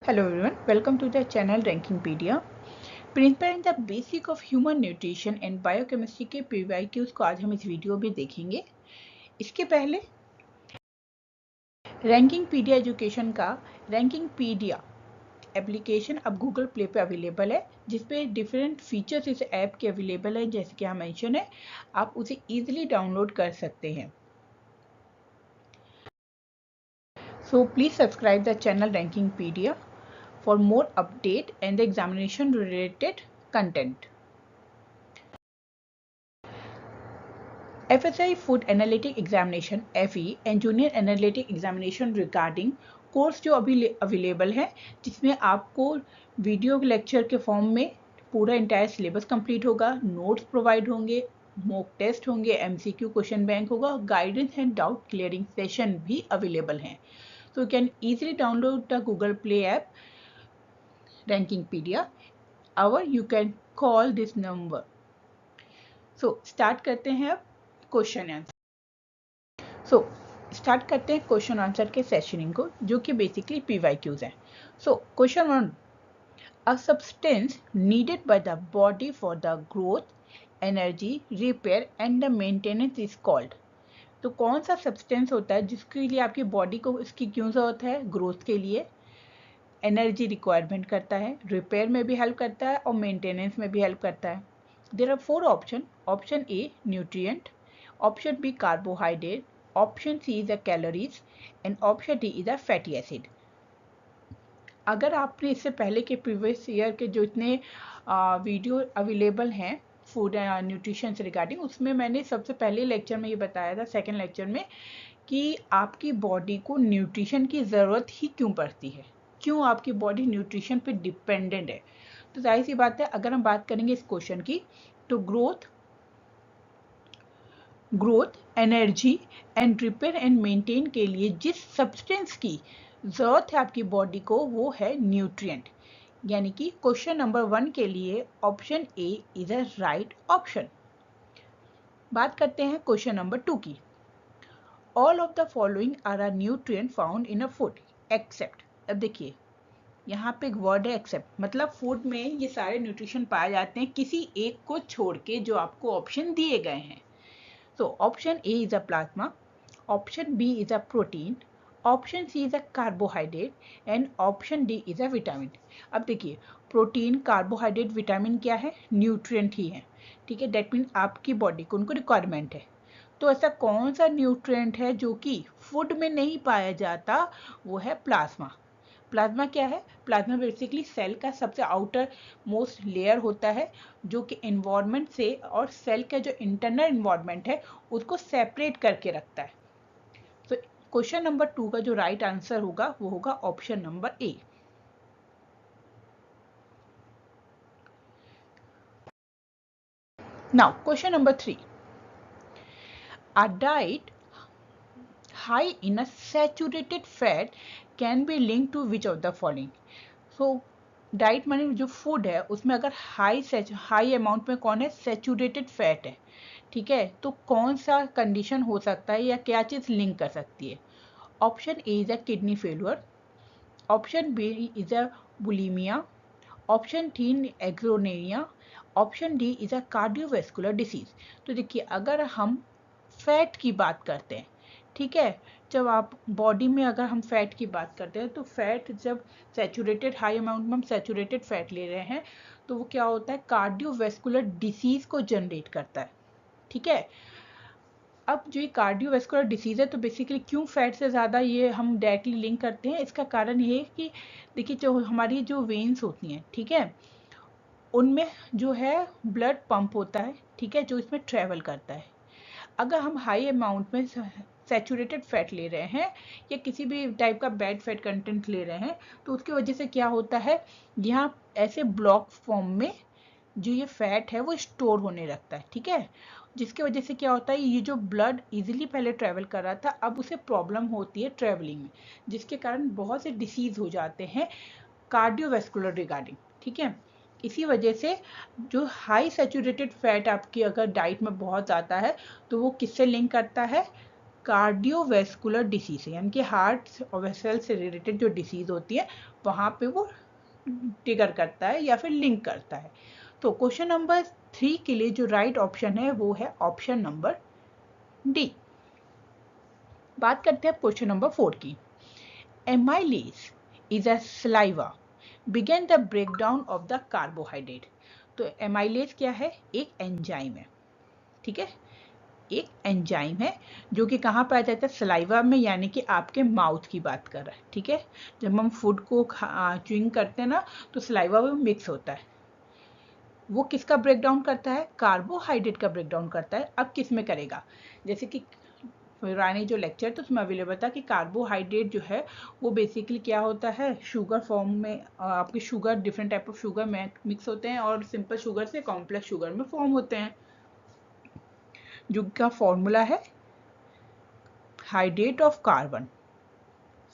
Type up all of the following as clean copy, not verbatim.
Hello everyone, welcome to the channel Rankingpedia. Principle the basic of human nutrition and biochemistry के PYQs को आज हम इस video में देखेंगे। इसके पहले रैंकिंगपीडिया एजुकेशन का रैंकिंगपीडिया एप्लीकेशन अब गूगल प्ले पे अवेलेबल है, जिसपे डिफरेंट फीचर्स इस ऐप के अवेलेबल है। जैसे कि यहाँ मेंशन है, आप उसे इजीली डाउनलोड कर सकते हैं। So please subscribe the channel Rankingpedia for more update and the examination related content. FSI Food Analytic Examination FE and Junior Analytic Examination regarding course जो अभी अवेलेबल है, जिसमें आपको वीडियो लेक्चर के फॉर्म में पूरा इंटायर सिलेबस कंप्लीट होगा, notes provide होंगे, मॉक टेस्ट होंगे, MCQ क्वेश्चन बैंक होगा, guidance and doubt clearing session भी अवेलेबल हैं। So you can easily download the Google Play app Rankingpedia, or you can call this number. So start करते हैं अब question answer. So start करते हैं question answer के सेशनिंग को, जो कि बेसिकली PYQs हैं। So question 1, a substance needed by the body for the growth, energy, repair and the maintenance is called. तो कौन सा सब्सटेंस होता है जिसके लिए आपकी बॉडी को इसकी क्यों जरूरत है? ग्रोथ के लिए, एनर्जी रिक्वायरमेंट करता है, रिपेयर में भी हेल्प करता है और मेंटेनेंस में भी हेल्प करता है। There are 4 option. Option A nutrient, option B carbohydrate, option C is the calories and option D is the fatty acid. अगर आपने इससे पहले के प्रीवियस ईयर के जो इतने वीडियो अवेलेबल हैं फूड एंड न्यूट्रिशन से रिगार्डिंग, उसमें मैंने सबसे पहले लेक्चर में ये बताया था, सेकेंड लेक्चर में, कि आपकी बॉडी को न्यूट्रिशन की ज़रूरत ही क्यों पड़ती है, क्यों आपकी बॉडी न्यूट्रिशन पे डिपेंडेंट है। तो जाहिर सी बात है, अगर हम बात करेंगे इस क्वेश्चन की, तो growth, energy and repair and maintain के लिए जिस सब्सटेंस की ज़रूरत है आपकी बॉडी को, वो है न्यूट्रिएंट। यानी कि क्वेश्चन नंबर 1 के लिए option A is a right option. बात करते हैं क्वेश्चन नंबर 2 की। All of the following are a nutrient found in a food except. अब देखिए, यहाँ पे एक वर्ड है एक्सेप्ट, मतलब फूड में ये सारे न्यूट्रिशन पाए जाते हैं किसी एक को छोड़ के, जो आपको ऑप्शन दिए गए हैं। So option A is a plasma, option B is a protein, option C is a carbohydrate and option D is a vitamin. अब देखिए, प्रोटीन, कार्बोहाइड्रेट, विटामिन क्या है? न्यूट्रिएंट ही है। ठीक है, डेट मीन आपकी बॉडी को उनको रिक्वायरमेंट है। तो ऐसा कौन सा न्यूट्रिएंट है जो कि फूड में नहीं पाया जाता? वो है प्लाज्मा। प्लाज्मा क्या है? प्लाज्मा बेसिकली सेल का सबसे आउटर मोस्ट लेयर होता है, जो कि एनवायरनमेंट से और सेल का जो इंटरनल एनवायरनमेंट है उसको सेपरेट करके रखता है। तो क्वेश्चन नंबर 2 का जो राइट आंसर होगा वो होगा option number A. Now question number 3, a diet high in a saturated fat can be linked to which of the following? So diet माने जो फूड है उसमें अगर हाई अमाउंट में कौन है? सैचुरेटेड फैट है। ठीक है, तो कौन सा कंडीशन हो सकता है या क्या चीज़ लिंक कर सकती है? Option A is a kidney failure, option B is a bulimia, option D एग्रोनेरिया, option D is a cardiovascular disease. तो देखिए, अगर हम फैट की बात करते हैं, ठीक है, जब आप बॉडी में अगर हम फैट की बात करते हैं, तो फैट जब सैचुरेटेड, हाई अमाउंट में हम सैचुरेटेड फैट ले रहे हैं, तो वो क्या होता है? कार्डियोवेस्कुलर डिसीज को जनरेट करता है। ठीक है, अब जो ये कार्डियोवेस्कुलर डिसीज है, तो बेसिकली क्यों फैट से ज़्यादा ये हम डायरेक्टली लिंक करते हैं? इसका कारण ये है कि देखिए, जो हमारी जो वेन्स होती हैं, ठीक है, उनमें जो है ब्लड पंप होता है, ठीक है, जो इसमें ट्रेवल करता है। अगर हम हाई अमाउंट में सैचुरेटेड फैट ले रहे हैं या किसी भी टाइप का बैड फैट कंटेंट ले रहे हैं, तो उसकी वजह से क्या होता है, यहाँ ऐसे ब्लॉक फॉर्म में जो ये फैट है वो स्टोर होने लगता है। ठीक है, जिसकी वजह से क्या होता है, ये जो ब्लड इजीली पहले ट्रेवल कर रहा था, अब उसे प्रॉब्लम होती है ट्रेवलिंग में, जिसके कारण बहुत से डिसीज हो जाते हैं कार्डियोवेस्कुलर रिगार्डिंग। ठीक है, इसी वजह से जो हाई सैचुरेटेड फैट आपकी अगर डाइट में बहुत ज़्यादा है, तो वो किससे लिंक करता है? कार्डियोवैस्कुलर डिसीज यानी कि हार्ट और वेसल से रिलेटेड जो डिसीज होती है वहाँ पे वो ट्रिगर करता है या फिर लिंक करता है। तो क्वेश्चन नंबर 3 के लिए जो राइट ऑप्शन है वो है ऑप्शन नंबर डी। बात करते हैं क्वेश्चन नंबर 4 की। Amylase is a saliva begin the breakdown of the carbohydrate. तो एमाइलेज क्या है? एक एंजाइम है, ठीक है, एक एंजाइम है जो कि कहाँ पाया जाता है? सलाइवा में, यानी कि आपके माउथ की बात कर रहा है, ठीक है। जब हम फूड को च्यूइंग करते हैं ना तो सलाइवा में मिक्स होता है। वो किसका ब्रेकडाउन करता है? कार्बोहाइड्रेट का ब्रेकडाउन करता है। अब किस में करेगा? जैसे कि रानी जो लेक्चर तो उसमें अवेलेबल था कि कार्बोहाइड्रेट जो है वो बेसिकली क्या होता है, शुगर फॉर्म में, आपके sugar different type of sugar में मिक्स होते हैं और सिंपल शुगर से कॉम्प्लेक्स शुगर में फॉर्म होते हैं, जिनका फॉर्मूला है हाइड्रेट ऑफ कार्बन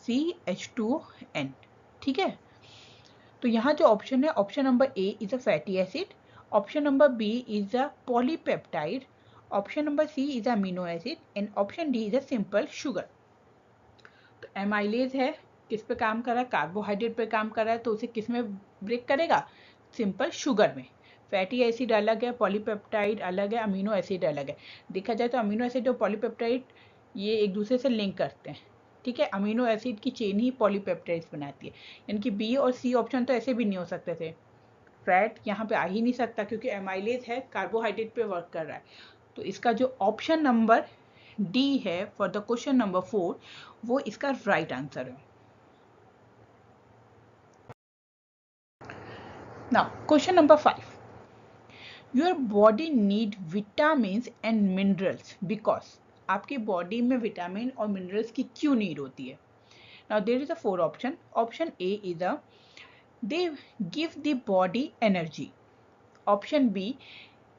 CH2N, ठीक है। तो यहाँ जो ऑप्शन है, option number A is a fatty acid, option number B is a polypeptide, option number C is amino acid and option D is a simple sugar. तो amylase है, किस पे काम कर रहा है? कार्बोहाइड्रेट पे काम कर रहा है, तो उसे किस में ब्रेक करेगा? सिंपल शुगर में। फैटी एसिड अलग है, पॉलीपेप्टाइड अलग है, अमीनो एसिड अलग है। देखा जाए तो अमीनो एसिड और पॉलीपेप्टाइड ये एक दूसरे से लिंक करते हैं, ठीक है। अमीनो एसिड की चेन ही पॉलीपेप्टाइड्स बनाती है, यानी कि बी और सी ऑप्शन तो ऐसे भी नहीं हो सकते थे। फैट यहाँ पे आ ही नहीं सकता क्योंकि एमाइलेज है, कार्बोहाइड्रेट पे वर्क कर रहा है। तो इसका जो ऑप्शन नंबर डी है फॉर द क्वेश्चन नंबर 4 वो इसका राइट आंसर है। Now question number 5, your body need vitamins and minerals because. आपकी बॉडी में विटामिन और मिनरल्स की क्यों नीड होती है? Now there is a 4 option. Option A is a they give the body energy, option B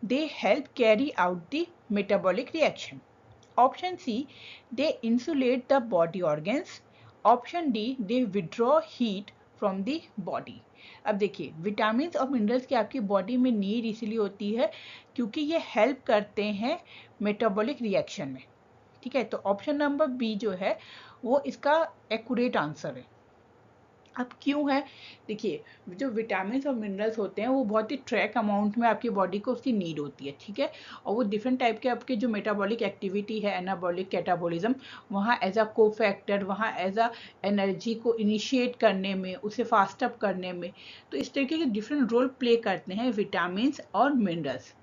they help carry out the metabolic reaction, option C they insulate the body organs, option D they withdraw heat from the body। अब देखिए, vitamin और minerals की आपकी body में need इसीलिए होती है क्योंकि ये हेल्प करते हैं मेटाबॉलिक रिएक्शन में, ठीक है। तो ऑप्शन नंबर बी जो है वो इसका एक्यूरेट आंसर है। अब क्यों है? देखिए, जो विटामिन और मिनरल्स होते हैं वो बहुत ही ट्रैक अमाउंट में आपकी बॉडी को उसकी नीड होती है, ठीक है। और वो डिफरेंट टाइप के आपके जो मेटाबॉलिक एक्टिविटी है, एनाबॉलिक, कैटाबॉलिज्म, वहाँ एज अ को फैक्टर, वहाँ एज अ एनर्जी को इनिशिएट करने में, उसे फास्ट अप करने में, तो इस तरीके के डिफरेंट रोल प्ले करते हैं विटामिन और मिनरल्स।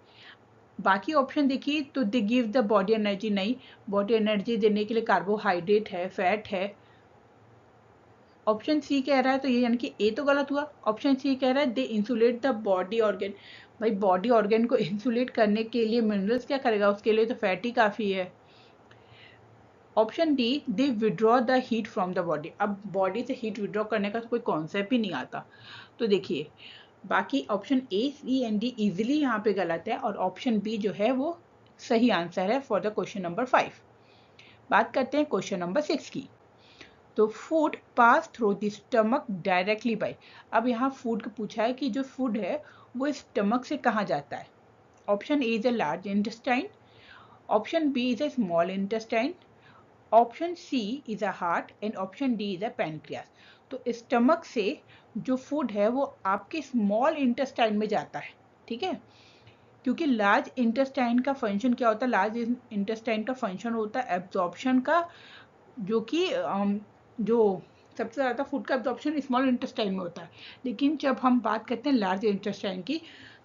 बाकी ऑप्शन देखिए तो they give the body energy, नहीं, बॉडी एनर्जी देने के लिए कार्बोहाइड्रेट है, फैट है। ऑप्शन सी कह रहा है तो ये यानी कि ए तो गलत हुआ। ऑप्शन सी कह रहा है दे इंसुलेट द बॉडी ऑर्गन। भाई बॉडी ऑर्गन को इंसुलेट करने के लिए मिनरल्स क्या करेगा? उसके लिए तो फैट ही काफ़ी है। Option D they withdraw the heat from the body. अब बॉडी से हीट विड्रॉ करने का तो कोई कॉन्सेप्ट ही नहीं आता। तो देखिए, बाकी option A, C and D easily यहाँ पे गलत है और ऑप्शन बी जो है वो सही आंसर है फॉर द क्वेश्चन नंबर 5। बात करते हैं क्वेश्चन नंबर 6 की। तो food pass through the stomach directly by. अब यहाँ फूड का पूछा है कि जो फूड है वो स्टमक से कहाँ जाता है। Option A is a large intestine, option B is a small intestine, option C is a heart and option D is a pancreas. तो स्टमक से जो फूड है वो आपके स्मॉल इंटेस्टाइन में जाता है, ठीक है। क्योंकि लार्ज इंटेस्टाइन का फंक्शन क्या होता है? लार्ज इंटेस्टाइन का फंक्शन होता है एब्जॉर्प्शन का, जो कि जो सबसे ज़्यादा फूड का एब्जॉर्प्शन स्मॉल इंटेस्टाइन में होता है। लेकिन जब हम बात करते हैं लार्ज इंटेस्टाइन की,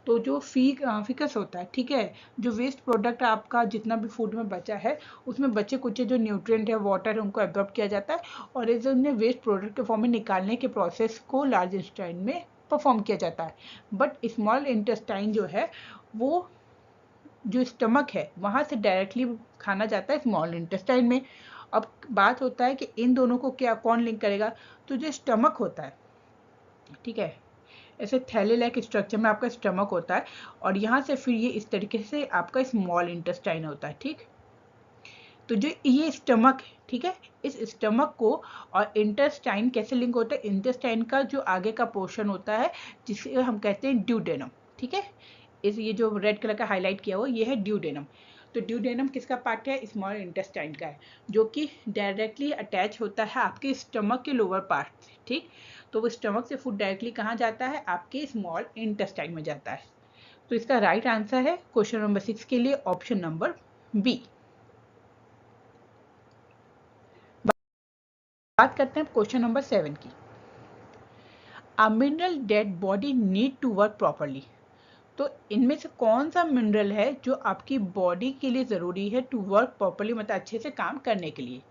तो जो फिकस होता है, ठीक है, जो वेस्ट प्रोडक्ट आपका जितना भी फूड में बचा है उसमें बचे कुछ जो न्यूट्रिएंट है, वाटर है, उनको एब्जॉर्ब किया जाता है और इस उन्हें वेस्ट प्रोडक्ट के फॉर्म में निकालने के प्रोसेस को लार्ज इंटेस्टाइन में परफॉर्म किया जाता है। बट स्मॉल इंटेस्टाइन जो है वो जो स्टमक है वहाँ से डायरेक्टली खाना जाता है स्मॉल इंटेस्टाइन में। अब बात होता है कि इन दोनों को क्या कौन लिंक करेगा? तो जो स्टमक होता है, ठीक है, ऐसे थैले लाइक स्ट्रक्चर में आपका स्टमक होता है और यहाँ से फिर ये इस तरीके से आपका स्मॉल इंटेस्टाइन होता है, ठीक। तो जो ये स्टमक है, ठीक है, इस स्टमक को और इंटेस्टाइन कैसे लिंक होता है? इंटेस्टाइन का जो आगे का पोर्शन होता है जिसे हम कहते हैं ड्यूडेनम, ठीक है। इस ये जो रेड कलर का हाईलाइट किया हुआ ये है ड्यूडेनम। तो ड्यूडेनम किसका पार्ट है? स्मॉल इंटेस्टाइन का है, जो कि डायरेक्टली अटैच होता है आपके स्टमक के लोअर पार्ट से, ठीक। तो वो स्टमक से फूड डायरेक्टली कहाँ जाता है? आपके स्मॉल इंटेस्टाइन में जाता है। तो इसका राइट आंसर है क्वेश्चन नंबर 6 के लिए ऑप्शन नंबर बी। बात करते हैं क्वेश्चन नंबर 7 की। A mineral that body need to work properly. तो इनमें से कौन सा मिनरल है जो आपकी बॉडी के लिए ज़रूरी है टू वर्क प्रॉपरली, मतलब अच्छे से काम करने के लिए?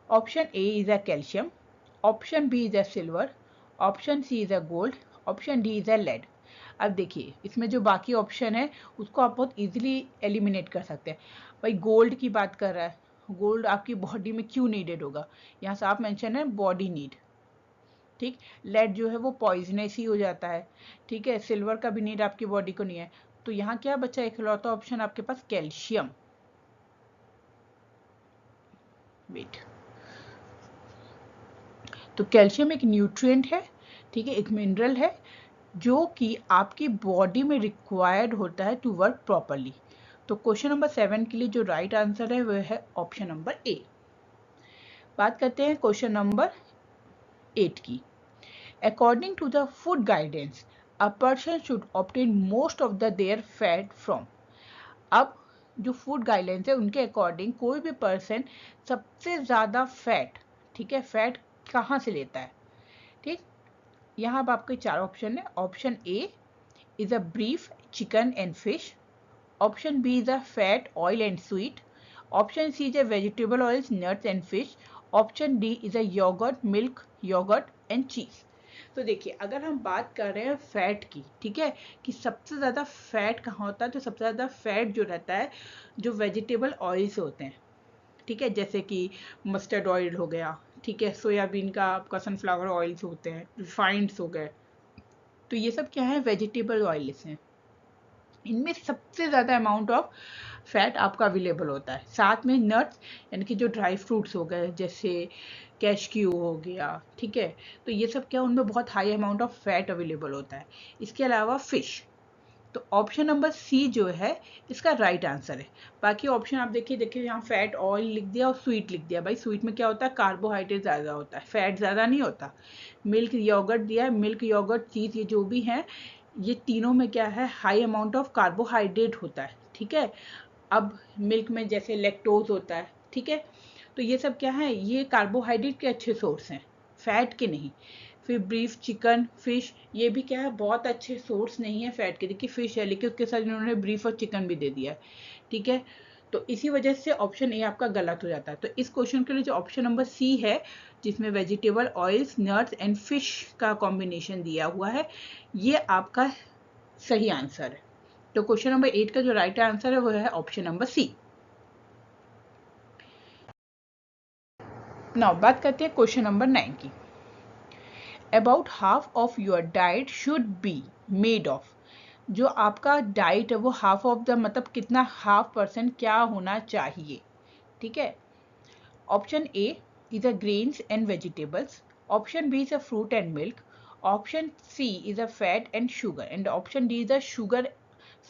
Option A is a calcium, option B is a silver, option C is a gold, option D is a lead. अब देखिए इसमें जो बाकी ऑप्शन है उसको आप बहुत इजीली एलिमिनेट कर सकते हैं। भाई गोल्ड की बात कर रहा है, गोल्ड आपकी बॉडी में क्यों नीडेड होगा? यहाँ साफ मेंशन है बॉडी नीड, ठीक। लेड जो है वो पॉइजनस ही हो जाता है, ठीक है। सिल्वर का भी नीड आपकी बॉडी को नहीं है। तो यहाँ क्या बचा? इकलौता ऑप्शन आपके पास कैल्शियम। वेट, तो कैल्शियम एक न्यूट्रिएंट है, ठीक है, एक मिनरल है जो कि आपकी बॉडी में रिक्वायर्ड होता है टू वर्क प्रॉपरली। तो क्वेश्चन नंबर 7 के लिए जो राइट आंसर है वह है ऑप्शन नंबर ए। बात करते हैं क्वेश्चन नंबर 8 की। According to the food guidance, a person should obtain most of their fat from। अब जो फूड गाइडलाइंस है उनके अकॉर्डिंग कोई भी पर्सन सबसे ज़्यादा फैट, ठीक है, फैट कहाँ से लेता है, ठीक। यहाँ अब आपके 4 ऑप्शन है। ऑप्शन ए इज़ अ ब्रीफ chicken and fish, option B is a fat oil and sweet, option C is a vegetable oils nuts and fish, option D is a yoghurt milk yoghurt and cheese. तो देखिए अगर हम बात कर रहे हैं fat की, ठीक है, कि सबसे ज़्यादा फैट कहाँ होता है, तो सबसे ज़्यादा फैट जो रहता है जो वेजिटेबल ऑयल से होते हैं, ठीक है, जैसे कि मस्टर्ड ऑयल हो गया, ठीक है, सोयाबीन का आपका सनफ्लावर ऑयल्स होते हैं, रिफाइंड्स हो गए, तो ये सब क्या है? वेजिटेबल ऑयल्स हैं। इनमें सबसे ज़्यादा अमाउंट ऑफ फैट आपका अवेलेबल होता है। साथ में नट्स यानी कि जो ड्राई फ्रूट्स हो गए जैसे कैशक्यू हो गया, ठीक है, तो ये सब क्या, उनमें बहुत high amount of fat available होता है। इसके अलावा फिश। तो ऑप्शन नंबर सी जो है इसका राइट आंसर है। बाकी ऑप्शन आप देखिए यहाँ फैट ऑयल लिख दिया और स्वीट लिख दिया। भाई स्वीट में क्या होता है? कार्बोहाइड्रेट ज़्यादा होता है, फैट ज़्यादा नहीं होता। मिल्क योगर्ट दिया है, मिल्क योगर्ट चीज़, ये जो भी हैं ये तीनों में क्या है? हाई अमाउंट ऑफ कार्बोहाइड्रेट होता है, ठीक है। अब मिल्क में जैसे लैक्टोज होता है, ठीक है, तो ये सब क्या है? ये कार्बोहाइड्रेट के अच्छे सोर्स हैं, फैट के नहीं। फिर ब्रीफ चिकन फिश, ये भी क्या है? बहुत अच्छे सोर्स नहीं है फैट के। देखिए फिश है लेकिन उसके साथ इन्होंने ब्रीफ और चिकन भी दे दिया है, ठीक है। तो इसी वजह से ऑप्शन ए आपका गलत हो जाता है। तो इस क्वेश्चन के लिए जो ऑप्शन नंबर सी है जिसमें vegetable oils nuts and fish का कॉम्बिनेशन दिया हुआ है, ये आपका सही आंसर है। तो क्वेश्चन नंबर 8 का जो राइट आंसर है वो है ऑप्शन नंबर सी। नाउ बात करते हैं क्वेश्चन नंबर 9 की। About half of your diet should be made of. जो आपका डाइट है वो हाफ ऑफ द मतलब कितना, हाफ परसेंट क्या होना चाहिए, ठीक है। Option A is a grains and vegetables, option B is a fruit and milk, option C is a fat and sugar and option D is a sugar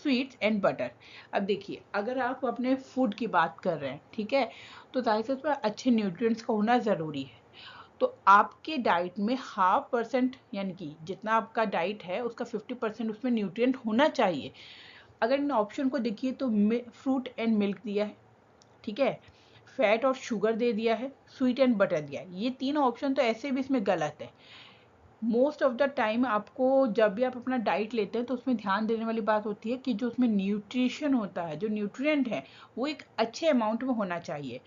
sweets and butter. अब देखिए अगर आप अपने फूड की बात कर रहे हैं, ठीक है, तो जाहिर से उसमें अच्छे न्यूट्रिएंट्स का होना ज़रूरी है। तो आपके डाइट में हाफ परसेंट यानी कि जितना आपका डाइट है उसका 50% उसमें न्यूट्रिएंट होना चाहिए। अगर इन ऑप्शन को देखिए तो फ्रूट एंड मिल्क दिया है, ठीक है, फैट और शुगर दे दिया है, स्वीट एंड बटर दिया है, ये तीनों ऑप्शन तो ऐसे भी इसमें गलत है। मोस्ट ऑफ द टाइम आपको जब भी आप अपना डाइट लेते हैं तो उसमें ध्यान देने वाली बात होती है कि जो उसमें न्यूट्रिशन होता है, जो न्यूट्रिएंट है वो एक अच्छे अमाउंट में होना चाहिए।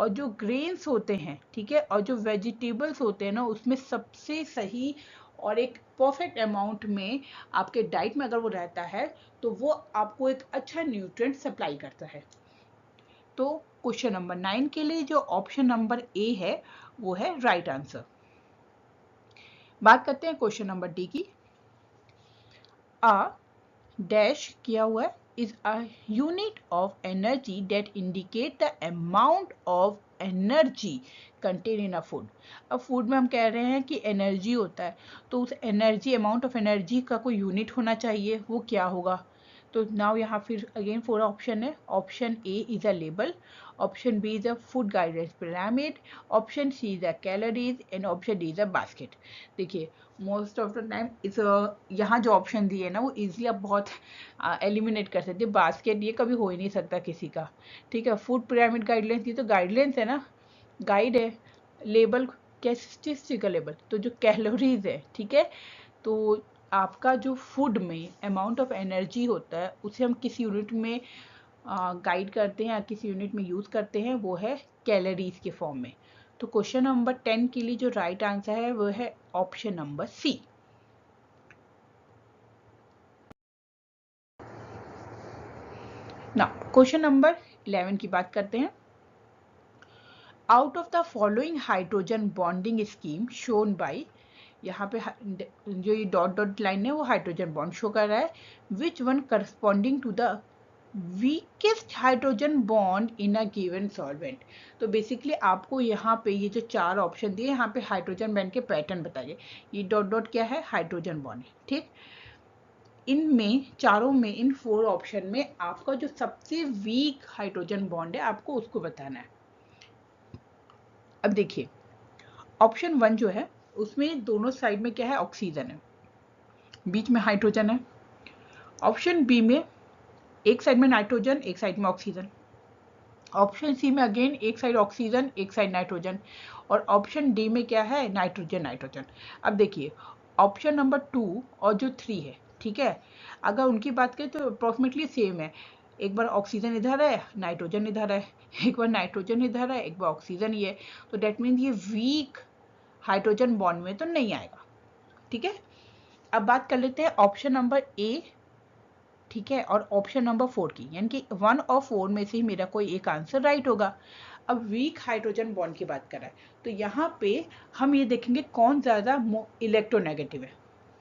और जो ग्रेन्स होते हैं, ठीक है, और जो वेजिटेबल्स होते हैं ना, उसमें सबसे सही और एक परफेक्ट अमाउंट में आपके डाइट में अगर वो रहता है तो वो आपको एक अच्छा न्यूट्रिएंट सप्लाई करता है। तो क्वेश्चन नंबर 9 के लिए जो ऑप्शन नंबर ए है वो है राइट आंसर। बात करते हैं क्वेश्चन नंबर डी की। A dash किया हुआ है is a unit of energy that indicate the amount of energy contained in a food। अब फूड में हम कह रहे हैं कि एनर्जी होता है, तो उस एनर्जी अमाउंट ऑफ एनर्जी का कोई यूनिट होना चाहिए, वो क्या होगा? तो नाउ यहाँ फिर अगेन 4 ऑप्शन है. Option A is a label, option B is a food guidance pyramid, option C is a calories and option D is a basket. देखिए मोस्ट ऑफ द टाइम इस यहाँ जो ऑप्शन दिए ना वो इजीली आप बहुत एलिमिनेट कर सकते हैं. बास्केट ये कभी हो ही नहीं सकता किसी का. ठीक है, फूड पिरामिड गाइडलाइंस, ये तो गाइडलाइंस है ना, गाइड है. लेबल किस चीज़ का लेबल, तो जो कैलोरीज है, ठीक है, तो आपका जो फूड में अमाउंट ऑफ एनर्जी होता है उसे हम किस यूनिट में गाइड करते हैं या किस यूनिट में यूज़ करते हैं, वो है कैलोरीज के फॉर्म में. तो क्वेश्चन नंबर 10 के लिए जो राइट आंसर है वो है ऑप्शन नंबर सी. ना क्वेश्चन नंबर 11 की बात करते हैं. Out of the following hydrogen bonding scheme shown by, यहाँ पे जो ये डॉट डॉट लाइन है वो हाइड्रोजन बॉन्ड शो कर रहा है. Which one corresponding to the weakest hydrogen bond in a given solvent. तो बेसिकली आपको यहाँ पे ये जो 4 ऑप्शन दिए, यहाँ पे हाइड्रोजन बॉन्ड के पैटर्न बताइए. ये डॉट डॉट क्या है, हाइड्रोजन बॉन्ड है. ठीक, इनमें चारों में, इन 4 ऑप्शन में आपका जो सबसे वीक हाइड्रोजन बॉन्ड है आपको उसको बताना है. अब देखिए ऑप्शन 1 जो है उसमें दोनों साइड में क्या है, ऑक्सीजन है, बीच में हाइड्रोजन है. ऑप्शन बी में एक साइड में नाइट्रोजन, एक साइड में ऑक्सीजन. ऑप्शन सी में अगेन एक साइड ऑक्सीजन, एक साइड नाइट्रोजन. और ऑप्शन डी में क्या है, नाइट्रोजन नाइट्रोजन. अब देखिए ऑप्शन नंबर 2 और जो 3 है, ठीक है, अगर उनकी बात करें तो अप्रोक्सीमेटली सेम है. एक बार ऑक्सीजन इधर है, नाइट्रोजन इधर है, एक बार नाइट्रोजन इधर है, एक बार ऑक्सीजन ही है. तो डेट मीन्स ये वीक हाइड्रोजन बॉन्ड में तो नहीं आएगा. ठीक है, अब बात कर लेते हैं ऑप्शन नंबर ए, ठीक है, और ऑप्शन नंबर 4 की, यानी कि 1 और 4 में से ही मेरा कोई एक आंसर राइट होगा. अब वीक हाइड्रोजन बॉन्ड की बात कर रहा है तो यहाँ पे हम ये देखेंगे कौन ज़्यादा इलेक्ट्रोनेगेटिव है.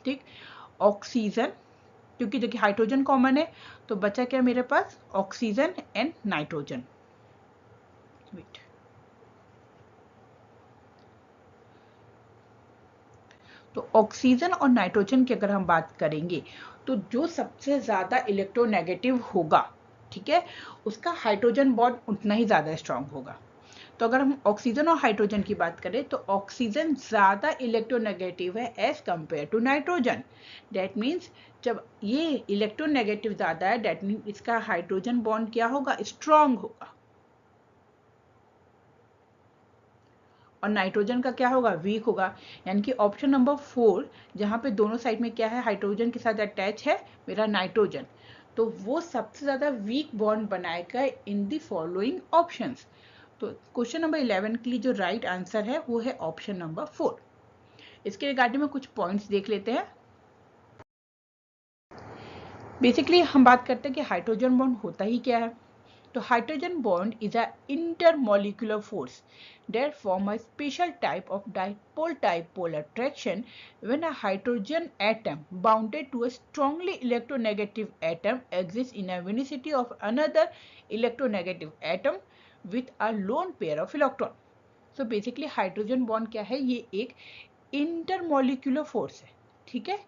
ठीक, ऑक्सीजन, क्योंकि देखिए हाइड्रोजन कॉमन है तो बचा क्या मेरे पास, ऑक्सीजन एंड नाइट्रोजन. वेट, तो ऑक्सीजन और नाइट्रोजन की अगर हम बात करेंगे तो जो सबसे ज़्यादा इलेक्ट्रोनेगेटिव होगा, ठीक है, उसका हाइड्रोजन बॉन्ड उतना ही ज़्यादा स्ट्रांग होगा. तो अगर हम ऑक्सीजन और हाइड्रोजन की बात करें तो ऑक्सीजन ज़्यादा इलेक्ट्रोनेगेटिव है as compare to nitrogen. That means जब ये इलेक्ट्रोनेगेटिव ज़्यादा है डेट मीन्स इसका हाइड्रोजन बॉन्ड क्या होगा, स्ट्रांग होगा. और नाइट्रोजन का क्या होगा, वीक होगा. यानी कि ऑप्शन नंबर 4 जहाँ पे दोनों साइड में क्या है, हाइड्रोजन के साथ अटैच है मेरा नाइट्रोजन, तो वो सबसे ज़्यादा वीक बॉन्ड बनाएगा इन दी फॉलोइंग ऑप्शंस. तो क्वेश्चन नंबर 11 के लिए जो राइट आंसर है वो है ऑप्शन नंबर 4. इसके रिगार्डिंग में कुछ पॉइंट्स देख लेते हैं. बेसिकली हम बात करते हैं कि हाइड्रोजन बॉन्ड होता ही क्या है. तो hydrogen bond is a intermolecular force that form a special type of dipole-dipole attraction when a hydrogen atom bounded to a strongly electronegative atom exists in a vicinity of another electronegative atom with a lone pair of electron. So basically hydrogen bond क्या है, ये एक intermolecular force है, ठीक है,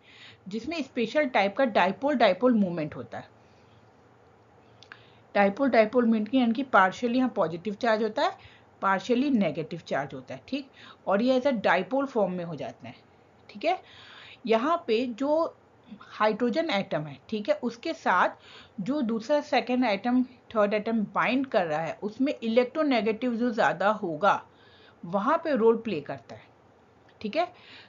जिसमें special type का dipole dipole movement होता है. डाइपोल डाइपोल मूवमेंट की यानी कि पार्शियली यहाँ पॉजिटिव चार्ज होता है, पार्शियली नेगेटिव चार्ज होता है. ठीक, और ये ऐसा डाइपोल फॉर्म में हो जाता है. ठीक है, यहाँ पे जो हाइड्रोजन एटम है, ठीक है, उसके साथ जो दूसरा second atom third atom bind कर रहा है उसमें इलेक्ट्रोनेगेटिव जो ज़्यादा होगा वहाँ पे रोल प्ले करता है. ठीक है,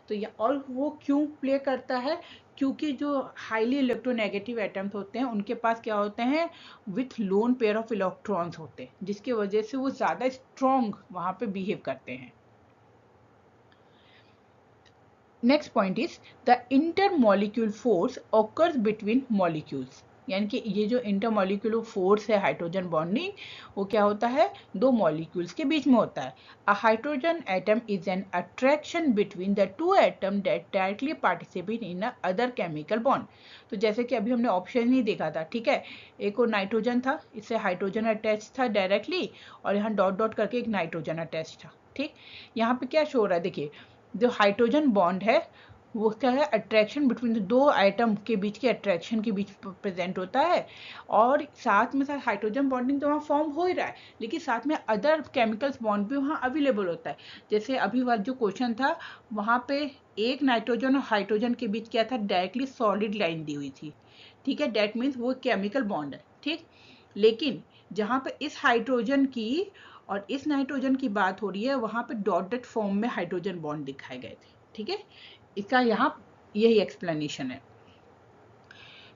तो ये और वो क्यों प्ले करता है, क्योंकि जो हाईली इलेक्ट्रोनेगेटिव एटम्स होते हैं उनके पास क्या होते हैं, with lone pair of electrons होते हैं, जिसकी वजह से वो ज़्यादा स्ट्रॉन्ग वहाँ पे बिहेव करते हैं. Next point is the intermolecule force occurs between molecules. यानी कि ये जो इंटरमॉलिक्यूलर फोर्स है हाइड्रोजन बॉन्डिंग, वो क्या होता है, दो मॉलिक्यूल्स के बीच में होता है. A hydrogen atom is an attraction between the two atom that directly participate in a other chemical bond. तो जैसे कि अभी हमने ऑप्शन ही देखा था, ठीक है, एक और नाइट्रोजन था, इससे हाइड्रोजन अटैच था डायरेक्टली, और यहाँ डॉट डॉट करके एक नाइट्रोजन अटैच था. ठीक, यहाँ पे क्या शो हो रहा है, देखिए जो हाइड्रोजन बॉन्ड है वो क्या है, अट्रैक्शन बिटवीन दो आइटम के बीच की अट्रैक्शन के बीच प्रेजेंट होता है। और साथ में साथ हाइड्रोजन बॉन्डिंग तो वहाँ फॉर्म हो ही रहा है, लेकिन साथ में अदर केमिकल्स बॉन्ड भी वहाँ अवेलेबल होता है। जैसे अभी वाला जो क्वेश्चन था, वहाँ पे एक नाइट्रोजन और हाइड्रोजन के बीच क्या था, डायरेक्टली सॉलिड लाइन दी हुई थी, ठीक है, डेट मीन्स वो केमिकल बॉन्ड है, ठीक। लेकिन जहाँ पे इस हाइड्रोजन की और इस नाइट्रोजन की बात हो रही है, वहाँ पे डॉटेड फॉर्म में हाइड्रोजन बॉन्ड दिखाए गए थे, ठीक है। इसका यहाँ यही एक्सप्लेनेशन है।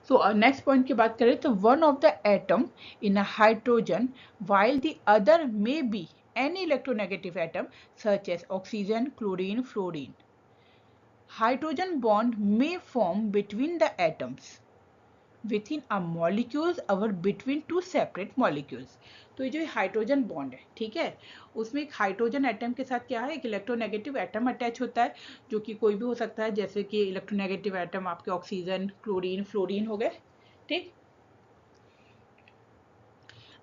सो नेक्स्ट पॉइंट की बात करें तो one of the atom in a hydrogen while the other may be any electronegative atom such as oxygen, chlorine, fluorine. Hydrogen bond may form between the atoms within a molecules or between two separate molecules. तो ये जो hydrogen bond है, ठीक है, उसमें एक hydrogen atom के साथ क्या है, एक इलेक्ट्रोनेगेटिव एटम अटैच होता है, जो कि कोई भी हो सकता है, जैसे कि इलेक्ट्रोनेगेटिव एटम आपके ऑक्सीजन, क्लोरीन, फ्लोरीन हो गए, ठीक।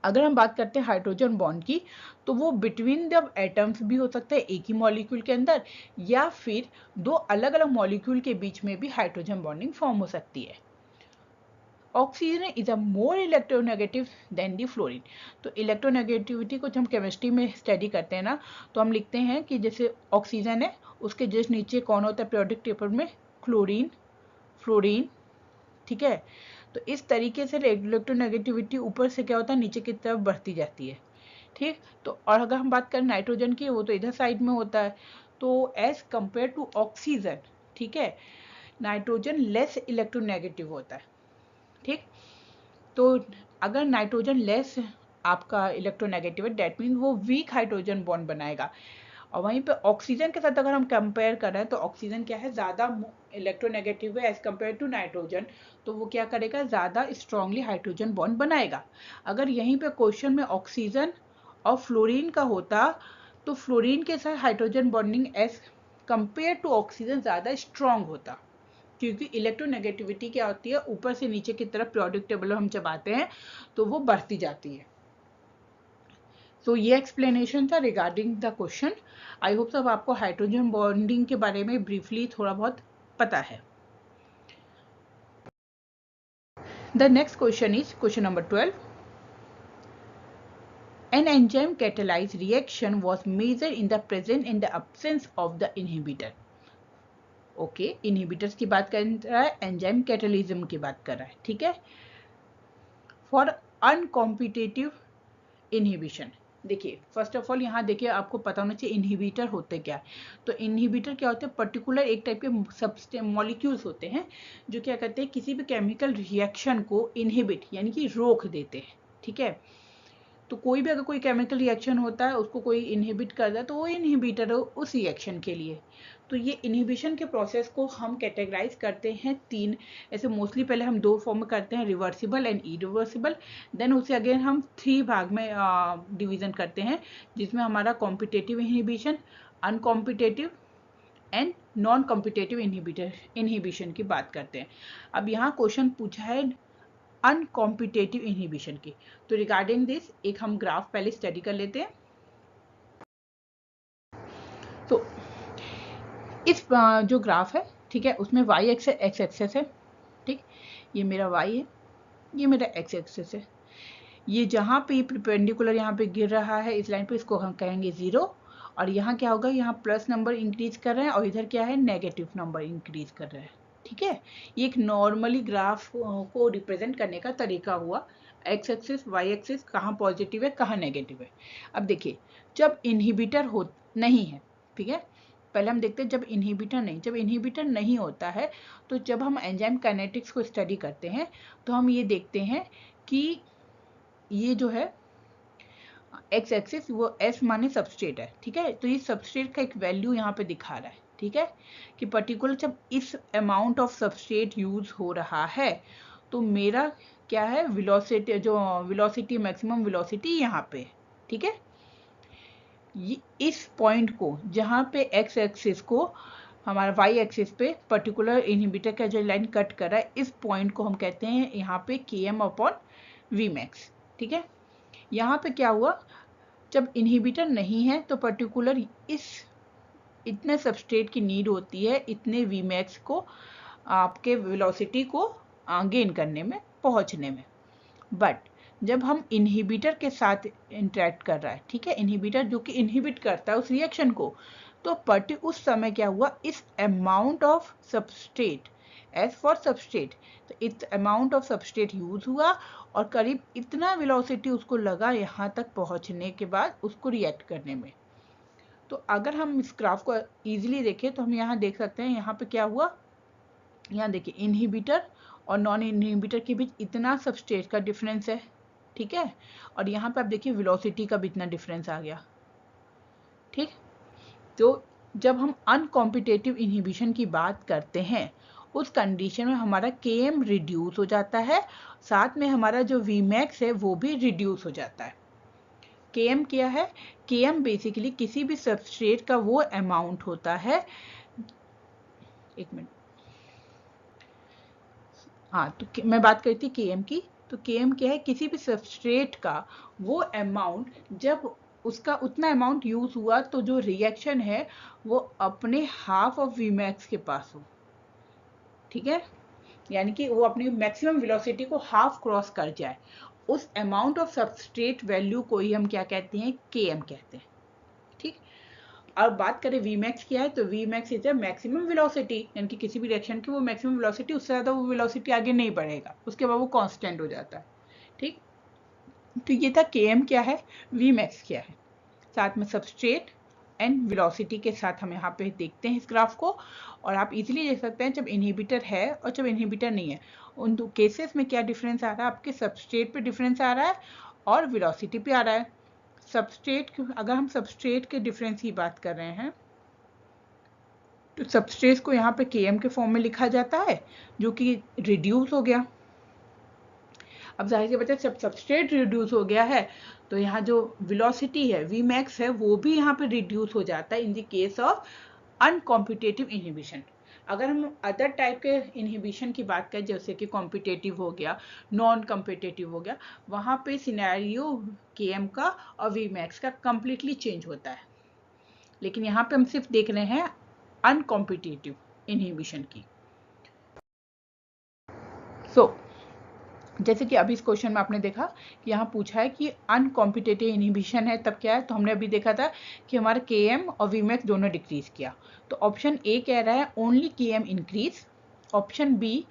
अगर हम बात करते हैं हाइड्रोजन बॉन्ड की, तो वो बिटवीन द एटम्स भी हो सकता है, एक ही मॉलिक्यूल के अंदर, या फिर दो अलग अलग मॉलिक्यूल के बीच में भी हाइड्रोजन बॉन्डिंग फॉर्म हो सकती है। Oxygen is a more electronegative than the fluorine. तो इलेक्ट्रोनेगेटिविटी को जब हम केमिस्ट्री में स्टडी करते हैं ना, तो हम लिखते हैं कि जैसे ऑक्सीजन है, उसके जस्ट नीचे कौन होता है पीरियोडिक टेबल में, क्लोरीन, फ्लोरीन, ठीक है। तो इस तरीके से इलेक्ट्रोनेगेटिविटी ऊपर से क्या होता है, नीचे की तरफ बढ़ती जाती है, ठीक। तो और अगर हम बात करें नाइट्रोजन की, वो तो इधर साइड में होता है। तो एज कंपेयर टू ऑक्सीजन, ठीक है, नाइट्रोजन लेस इलेक्ट्रोनेगेटिव होता है, ठीक। तो अगर नाइट्रोजन लेस आपका इलेक्ट्रोनेगेटिव है, डेट मीन वो वीक हाइड्रोजन बॉन्ड बनाएगा। और वहीं पे ऑक्सीजन के साथ अगर हम कंपेयर कर रहे हैं, तो ऑक्सीजन क्या है, ज़्यादा इलेक्ट्रोनेगेटिव है एज कंपेयर टू नाइट्रोजन, तो वो क्या करेगा, ज़्यादा स्ट्रांगली हाइड्रोजन बॉन्ड बनाएगा। अगर यहीं पे क्वेश्चन में ऑक्सीजन और फ्लोरीन का होता, तो फ्लोरीन के साथ hydrogen bonding as compare to oxygen ज़्यादा स्ट्रांग होता, क्योंकि इलेक्ट्रोनेगेटिविटी क्या होती है, ऊपर से नीचे की तरफ पीरियोडिक टेबल हम जब आते हैं तो वो बढ़ती जाती है। तो ये एक्सप्लेनेशन था regarding the question. I hope सब आपको हाइड्रोजन बॉन्डिंग के बारे में ब्रीफली थोड़ा बहुत पता है। The next question is question number 12। An enzyme catalyzed reaction was measured in the presence and the absence of the inhibitor. Okay, inhibitors की बात कर रहा है, एंजाइम कैटलिज्म की बात कर रहा है, ठीक है। फॉर अनकॉम्पिटेटिव इनहिबिशन, देखिए फर्स्ट ऑफ ऑल यहाँ देखिए आपको पता होना चाहिए इनहिबिटर होते क्या है। तो इनहिबिटर क्या होते हैं, पर्टिकुलर एक टाइप के सबस्टेंस मॉलिक्यूल्स होते हैं जो क्या करते हैं, किसी भी केमिकल रिएक्शन को इनहिबिट यानी कि रोक देते हैं, ठीक है। तो कोई भी अगर कोई केमिकल रिएक्शन होता है, उसको कोई इनहिबिट करता है, तो वो इनहिबिटर हो उस रिएक्शन के लिए। तो ये इनहिबिशन के प्रोसेस को हम कैटेगराइज करते हैं तीन, ऐसे मोस्टली पहले हम दो फॉर्म में करते हैं, रिवर्सिबल एंड इरिवर्सिबल। देन उसे अगेन हम थ्री भाग में डिवीजन करते हैं, जिसमें हमारा competitive inhibition, uncompetitive and non competitive inhibition की बात करते हैं। अब यहाँ क्वेश्चन पूछा है अनकॉम्पिटेटिव इनहिबिशन की, तो रिगार्डिंग दिस एक हम ग्राफ पहले स्टडी कर लेते हैं। तो इस जो ग्राफ है, ठीक है, उसमें y एक्सेस है, ठीक, ये मेरा y है, ये मेरा x एक्सेस है। ये जहाँ पे परपेंडिकुलर यहाँ पे गिर रहा है इस लाइन पे, इसको हम कहेंगे 0। और यहाँ क्या होगा, यहाँ प्लस नंबर इंक्रीज कर रहे हैं और इधर क्या है, नेगेटिव नंबर इंक्रीज कर रहे हैं, ठीक है। ये एक नॉर्मली ग्राफ को रिप्रेजेंट करने का तरीका हुआ, एक्स एक्सिस वाई एक्सिस, कहाँ पॉजिटिव है कहाँ नेगेटिव है। अब देखिए जब इनहिबिटर हो नहीं है, ठीक है, पहले हम देखते हैं जब इनहिबिटर नहीं होता है, तो जब हम एंजाइम काइनेटिक्स को स्टडी करते हैं, तो हम ये देखते हैं कि ये जो है एक्स एक्सिस वो एस माने सबस्ट्रेट है, ठीक है। तो ये सबस्ट्रेट का एक वैल्यू यहाँ पे दिखा रहा है, ठीक है, कि पर्टिकुलर जब इस अमाउंट ऑफ सबस्ट्रेट यूज हो रहा है, तो मेरा क्या है, वेलोसिटी, जो वेलोसिटी मैक्सिमम वेलोसिटी यहाँ पे, ठीक है। ये इस पॉइंट को जहाँ पे एक्स एक्सिस को हमारा वाई एक्सिस पे पर्टिकुलर इनहिबिटर का जो लाइन कट कर रहा है, इस पॉइंट को हम कहते हैं यहाँ पे Km/Vmax, ठीक है। यहाँ पे क्या हुआ, जब इनहिबिटर नहीं है तो पर्टिकुलर इस इतने सबस्ट्रेट की नीड होती है इतने Vmax को आपके वेलोसिटी को गेन करने में, पहुंचने में। बट जब हम इनहिबिटर के साथ इंटरेक्ट कर रहा है, ठीक है, इनहिबिटर जो कि इनहिबिट करता है उस रिएक्शन को, तो उस समय क्या हुआ, इस amount of substrate, S for substrate, तो इस अमाउंट ऑफ सबस्ट्रेट यूज हुआ और करीब इतना वेलोसिटी उसको लगा यहाँ तक पहुँचने के बाद उसको रिएक्ट करने में। तो अगर हम इस ग्राफ को इजीली देखें तो हम यहाँ देख सकते हैं यहाँ पे क्या हुआ, यहाँ देखिए इनहिबिटर और नॉन इनहिबिटर के बीच इतना सबस्ट्रेट का डिफरेंस है, ठीक है, और यहाँ पे आप देखिए वेलोसिटी का भी इतना डिफरेंस आ गया, ठीक। तो जब हम अनकॉम्पिटेटिव इनहिबिशन की बात करते हैं उस कंडीशन में हमारा Km रिड्यूस हो जाता है, साथ में हमारा जो Vmax है वो भी रिड्यूस हो जाता है। Km क्या है, Km बेसिकली किसी भी सबस्ट्रेट का वो अमाउंट होता है, एक मिनट, हाँ, तो मैं बात करती थी Km की, तो Km क्या है, किसी भी सबस्ट्रेट का वो अमाउंट जब उसका उतना अमाउंट यूज हुआ तो जो रिएक्शन है वो अपने हाफ ऑफ Vmax के पास हो, ठीक है, यानी कि वो अपनी मैक्सिमम वेलोसिटी को हाफ क्रॉस कर जाए, उस अमाउंट ऑफ सबस्ट्रेट वैल्यू को ही हम क्या कहते हैं, Km कहते हैं, ठीक। अब बात करें Vmax क्या है, तो Vmax is a maximum velocity, यानी कि किसी भी रिएक्शन की वो मैक्सिमम वेलोसिटी, उससे ज़्यादा वो वेलोसिटी आगे नहीं बढ़ेगा, उसके बाद वो कांस्टेंट हो जाता है, ठीक। तो ये था Km क्या है, Vmax क्या है, साथ में सबस्ट्रेट एंड वेलोसिटी के साथ हम यहाँ पे देखते हैं इस ग्राफ को, और आप इजीली देख सकते हैं जब इनहिबिटर है और जब इनहिबिटर नहीं है उन दो केसेस में क्या डिफरेंस आ रहा है, आपके सबस्ट्रेट पे डिफरेंस आ रहा है और वेलोसिटी पे आ रहा है। सबस्ट्रेट, अगर हम सबस्ट्रेट के डिफरेंस की बात कर रहे हैं तो सबस्ट्रेट को यहाँ पे Km के फॉर्म में लिखा जाता है जो कि रिड्यूस हो गया। अब जाहिर सी बात है जब सबस्ट्रेट रिड्यूस हो गया है तो यहाँ जो वेलोसिटी है Vmax है वो भी यहाँ पे रिड्यूस हो जाता है in the case of uncompetitive inhibition. अगर हम अदर टाइप के इनहिबिशन की बात करें जैसे कि कॉम्पिटेटिव हो गया, नॉन कॉम्पिटेटिव हो गया, वहाँ पे सिनेरियो Km का और Vmax का कंप्लीटली चेंज होता है, लेकिन यहाँ पे हम सिर्फ देख रहे हैं अनकॉम्पिटेटिव इनहिबिशन की। जैसे कि अभी इस क्वेश्चन में आपने देखा कि यहाँ पूछा है कि अनकॉम्पिटेटिव इनहिबिशन है तब क्या है, तो हमने अभी देखा था कि हमारा Km और Vmax दोनों डिक्रीज किया, तो ऑप्शन ए कह रहा है only Km increase, option B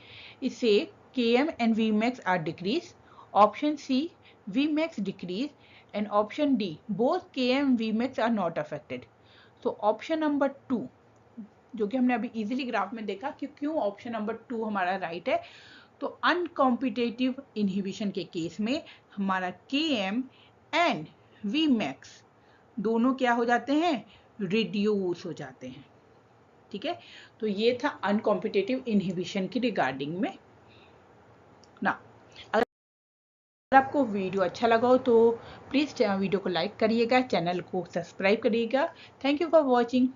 इसे Km and Vmax are decrease, option C Vmax decrease, and option D both Km Vmax are not affected. तो ऑप्शन नंबर 2 जो कि हमने अभी इजीली ग्राफ में देखा कि क्यों ऑप्शन नंबर 2 हमारा राइट है, तो अनकॉम्पिटेटिव इनहिबिशन के केस में हमारा Km एंड Vmax दोनों क्या हो जाते हैं, रिड्यूस हो जाते हैं, ठीक है। तो ये था अनकॉम्पिटेटिव इनहिबिशन की रिगार्डिंग में ना। अगर आपको वीडियो अच्छा लगा हो तो प्लीज़ वीडियो को लाइक करिएगा, चैनल को सब्सक्राइब करिएगा। Thank you for watching.